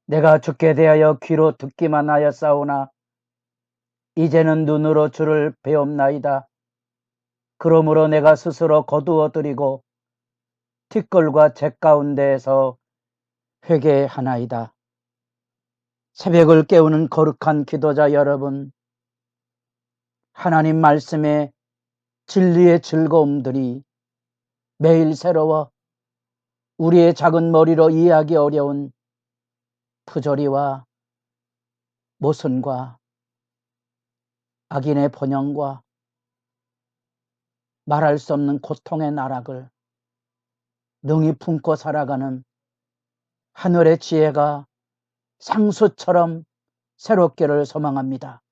내가 죽게 대하여 귀로 듣기만 하였사오나 이제는 눈으로 주를 배옵나이다. 그러므로 내가 스스로 거두어드리고 티끌과 재 가운데에서 회개하나이다. 새벽을 깨우는 거룩한 기도자 여러분, 하나님 말씀의 진리의 즐거움들이 매일 새로워 우리의 작은 머리로 이해하기 어려운 푸조리와 모순과 악인의 번영과 말할 수 없는 고통의 나락을 능히 품고 살아가는 하늘의 지혜가 상수처럼 새롭기를 소망합니다.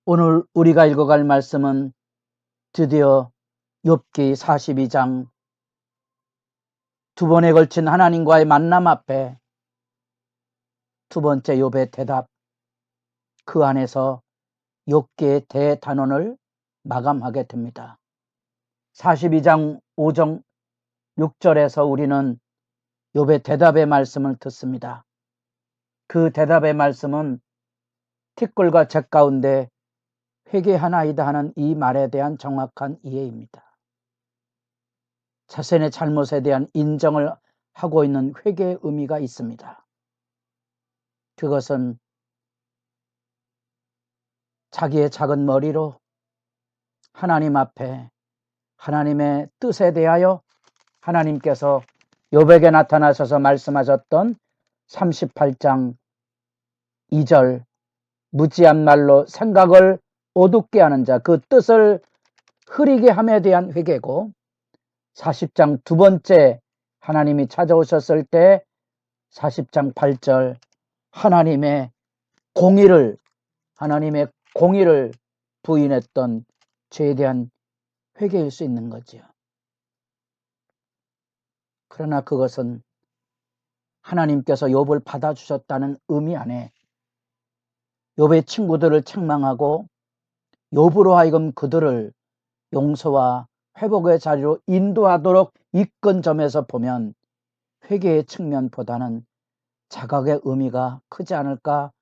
오늘 우리가 읽어갈 말씀은 드디어 욥기 42장 두 번에 걸친 하나님과의 만남 앞에 두 번째 욥의 대답, 그 안에서 욥기의 대단원을 마감하게 됩니다. 42장 5정 6절에서 우리는 욥의 대답의 말씀을 듣습니다. 그 대답의 말씀은 티끌과 재 가운데 회개하나이다 하는 이 말에 대한 정확한 이해입니다. 자신의 잘못에 대한 인정을 하고 있는 회개의 의미가 있습니다. 그것은 자기의 작은 머리로 하나님 앞에 하나님의 뜻에 대하여 하나님께서 욥에게 나타나셔서 말씀하셨던 38장 2절 무지한 말로 생각을 어둡게 하는 자, 그 뜻을 흐리게 함에 대한 회개고, 40장 두 번째 하나님이 찾아오셨을 때 40장 8절 하나님의 공의를 부인했던 죄에 대한 회개일 수 있는 거지요. 그러나 그것은 하나님께서 욥을 받아주셨다는 의미 안에 욥의 친구들을 책망하고 욥으로 하여금 그들을 용서와 회복의 자리로 인도하도록 이끈 점에서 보면 회개의 측면보다는 자각의 의미가 크지 않을까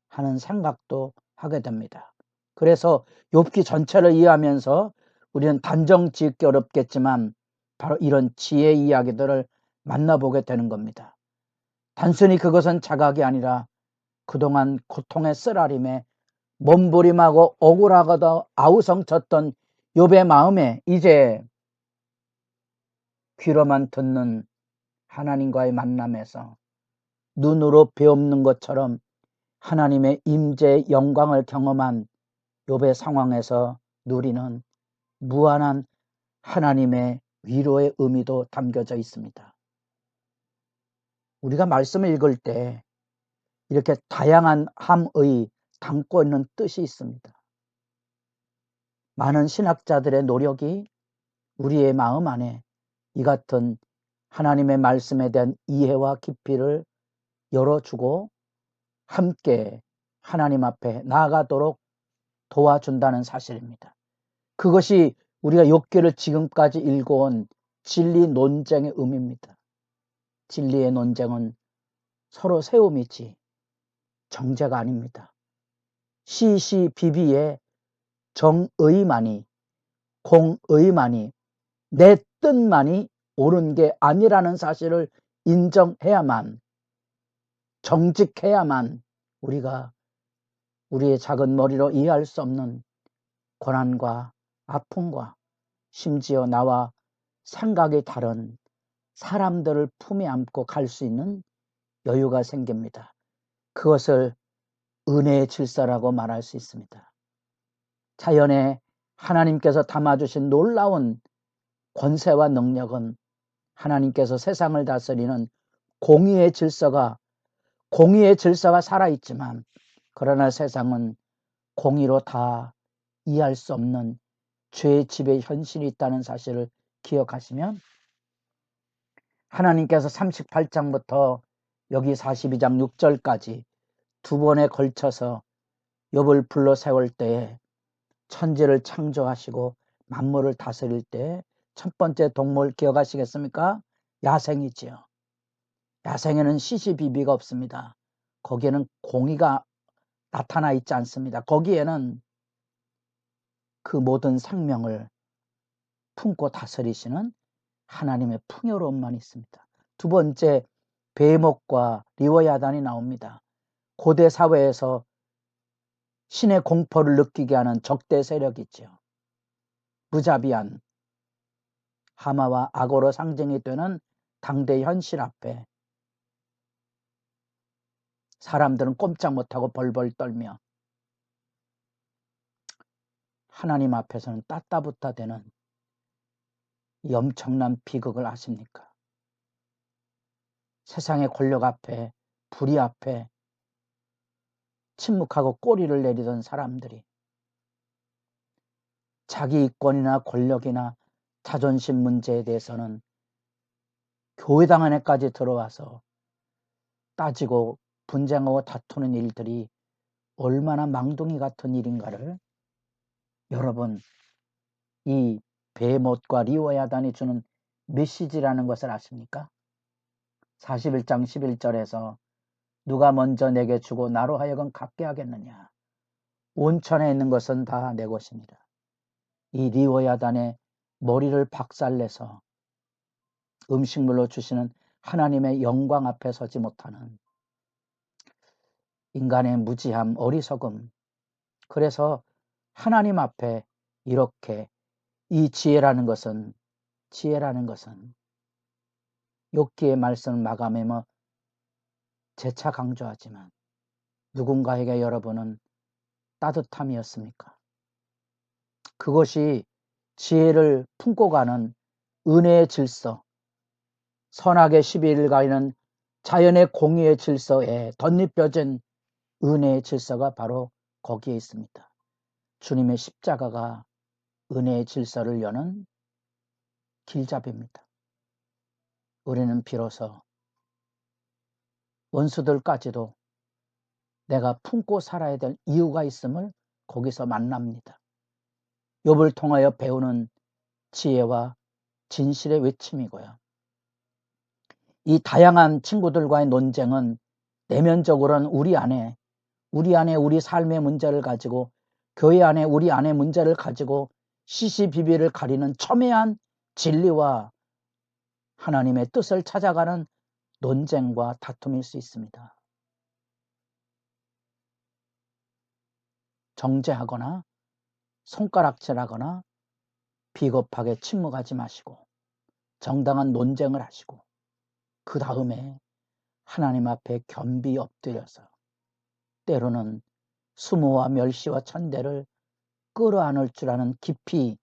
하는 생각도 하게 됩니다. 그래서 욥기 전체를 이해하면서 우리는 단정 짓기 어렵겠지만 바로 이런 지혜 이야기들을 만나보게 되는 겁니다. 단순히 그것은 자각이 아니라 그동안 고통의 쓰라림에 몸부림하고 억울하고도 아우성쳤던 욥의 마음에 이제 귀로만 듣는 하나님과의 만남에서 눈으로 배우는 것처럼 하나님의 임재의 영광을 경험한 욥의 상황에서 누리는 무한한 하나님의 위로의 의미도 담겨져 있습니다. 우리가 말씀을 읽을 때 이렇게 다양한 함의 담고 있는 뜻이 있습니다. 많은 신학자들의 노력이 우리의 마음 안에 이 같은 하나님의 말씀에 대한 이해와 깊이를 열어주고 함께 하나님 앞에 나아가도록 도와준다는 사실입니다. 그것이 우리가 욥기를 지금까지 읽어온 진리 논쟁의 의미입니다. 진리의 논쟁은 서로 세움이지 정죄가 아닙니다. 시시비비의 정의만이, 공의만이, 내 뜻만이 옳은 게 아니라는 사실을 인정해야만, 정직해야만 우리가 우리의 작은 머리로 이해할 수 없는 고난과 아픔과 심지어 나와 생각이 다른 사람들을 품에 안고 갈 수 있는 여유가 생깁니다. 그것을 은혜의 질서라고 말할 수 있습니다. 자연에 하나님께서 담아주신 놀라운 권세와 능력은 하나님께서 세상을 다스리는 공의의 질서가 살아있지만, 그러나 세상은 공의로 다 이해할 수 없는 죄의 집의 현실이 있다는 사실을 기억하시면 하나님께서 38장부터 여기 42장 6절까지 두 번에 걸쳐서 욥을 불러 세울 때에 천지를 창조하시고 만물을 다스릴 때 첫 번째 동물 기억하시겠습니까? 야생이지요. 야생에는 시시비비가 없습니다. 거기에는 공의가 나타나 있지 않습니다. 거기에는 그 모든 생명을 품고 다스리시는 하나님의 풍요로움만 있습니다. 두 번째, 베목과 리워야단이 나옵니다. 고대 사회에서 신의 공포를 느끼게 하는 적대 세력이죠. 무자비한 하마와 악어로 상징이 되는 당대 현실 앞에 사람들은 꼼짝 못하고 벌벌 떨며 하나님 앞에서는 따따붙다 되는 이 엄청난 비극을 아십니까? 세상의 권력 앞에, 불의 앞에 침묵하고 꼬리를 내리던 사람들이 자기 이권이나 권력이나 자존심 문제에 대해서는 교회당 안에까지 들어와서 따지고 분쟁하고 다투는 일들이 얼마나 망둥이 같은 일인가를 여러분, 이 베못과 리워야단이 주는 메시지라는 것을 아십니까? 41장 11절에서 누가 먼저 내게 주고 나로 하여금 갖게 하겠느냐. 온천에 있는 것은 다 내 것입니다. 이 리워야단의 머리를 박살내서 음식물로 주시는 하나님의 영광 앞에 서지 못하는 인간의 무지함, 어리석음. 그래서 하나님 앞에 이렇게 이 지혜라는 것은 욥기의 말씀을 마감하며 재차 강조하지만 누군가에게 여러분은 따뜻함이었습니까? 그것이 지혜를 품고 가는 은혜의 질서, 선악의 12일가에는 자연의 공의의 질서에 덧입혀진 은혜의 질서가 바로 거기에 있습니다. 주님의 십자가가 은혜의 질서를 여는 길잡이입니다. 우리는 비로소 원수들까지도 내가 품고 살아야 될 이유가 있음을 거기서 만납니다. 욥을 통하여 배우는 지혜와 진실의 외침이고요. 이 다양한 친구들과의 논쟁은 내면적으로는 우리 안에 우리 삶의 문제를 가지고 교회 안에 우리 안의 문제를 가지고 시시비비를 가리는 첨예한 진리와 하나님의 뜻을 찾아가는 논쟁과 다툼일 수 있습니다. 정죄하거나 손가락질하거나 비겁하게 침묵하지 마시고 정당한 논쟁을 하시고 그 다음에 하나님 앞에 겸비 엎드려서 때로는 수모와 멸시와 천대를 끌어안을 줄 아는 깊이,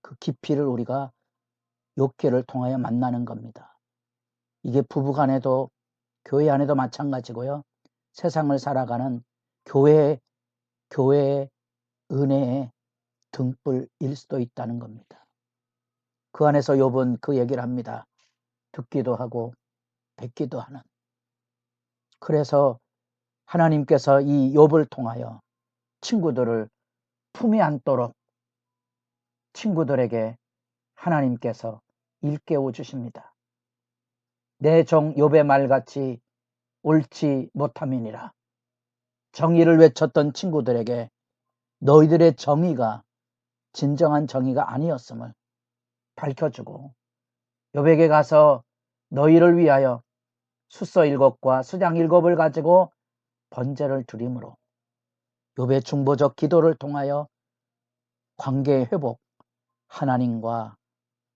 그 깊이를 우리가 욥기를 통하여 만나는 겁니다. 이게 부부간에도 교회 안에도 마찬가지고요. 세상을 살아가는 교회의 은혜의 등불일 수도 있다는 겁니다. 그 안에서 욥은 그 얘기를 합니다. 듣기도 하고 뵙기도 하는. 그래서 하나님께서 이 욥을 통하여 친구들을 품에 안도록 친구들에게 하나님께서 일깨워 주십니다. 내 종 욥의 말같이 옳지 못함이니라. 정의를 외쳤던 친구들에게 너희들의 정의가 진정한 정의가 아니었음을 밝혀주고 욥에게 가서 너희를 위하여 숫서 7과 수장 7을 가지고 번제를 드림으로 욥의 중보적 기도를 통하여 관계의 회복, 하나님과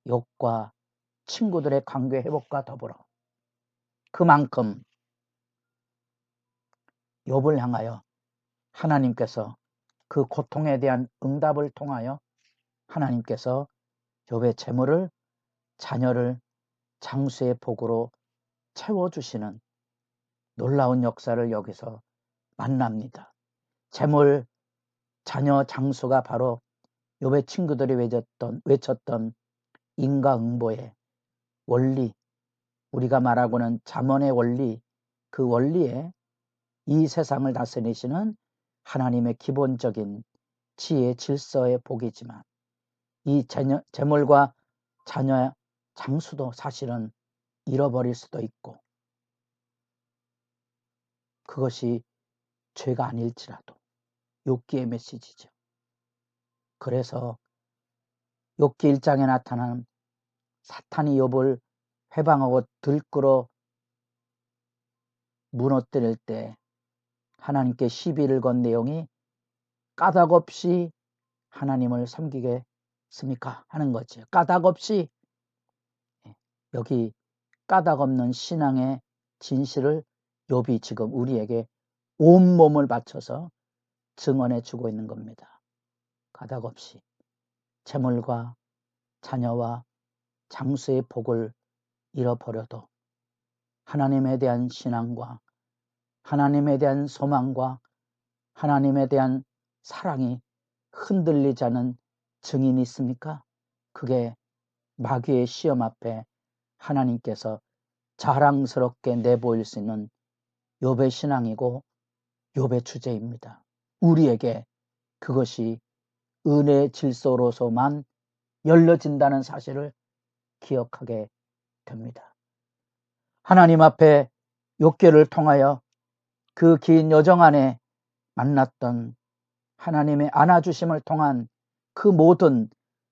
욥과 친구들의 관계 회복과 더불어 그만큼 욥을 향하여 하나님께서 그 고통에 대한 응답을 통하여 하나님께서 욥의 재물을 자녀를 장수의 복으로 채워주시는 놀라운 역사를 여기서 만납니다. 재물, 자녀, 장수가 바로 욥의 친구들이 외쳤던 인과응보의 원리, 우리가 말하고는 잠언의 원리, 그 원리에 이 세상을 다스리시는 하나님의 기본적인 지혜 질서의 복이지만 이 재물과 자녀, 장수도 사실은 잃어버릴 수도 있고 그것이 죄가 아닐지라도 욥기의 메시지죠. 그래서 욥기 1장에 나타난 사탄이 욥을 회방하고 들끓어 무너뜨릴 때 하나님께 시비를 건 내용이 까닭 없이 하나님을 섬기겠습니까? 하는 거죠. 까닭 없이. 여기 까닭 없는 신앙의 진실을 욥이 지금 우리에게 온몸을 바쳐서 증언해 주고 있는 겁니다. 까닭 없이 재물과 자녀와 장수의 복을 잃어버려도 하나님에 대한 신앙과 하나님에 대한 소망과 하나님에 대한 사랑이 흔들리지 않은 증인이 있습니까? 그게 마귀의 시험 앞에 하나님께서 자랑스럽게 내보일 수 있는 욥의 신앙이고 욥의 주제입니다. 우리에게 그것이 은혜의 질서로서만 열려진다는 사실을 기억하게 됩니다. 하나님 앞에 욥기를 통하여 그 긴 여정 안에 만났던 하나님의 안아주심을 통한 그 모든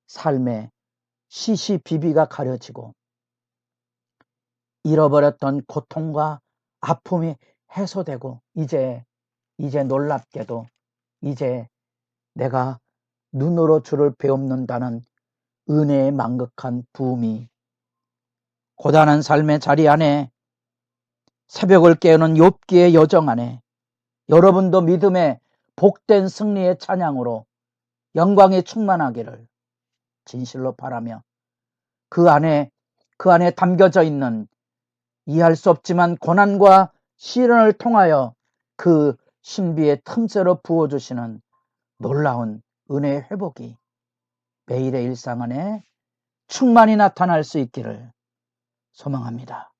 삶의 시시비비가 가려지고 잃어버렸던 고통과 아픔이 해소되고 이제 놀랍게도 이제 내가 눈으로 주를 배웁는다는 은혜의 만극한 부음이 고단한 삶의 자리 안에 새벽을 깨우는 욥기의 여정 안에 여러분도 믿음의 복된 승리의 찬양으로 영광이 충만하기를 진실로 바라며 그 안에 담겨져 있는 이해할 수 없지만 고난과 시련을 통하여 그 신비의 틈새로 부어주시는 놀라운 은혜의 회복이 매일의 일상 안에 충만히 나타날 수 있기를 소망합니다.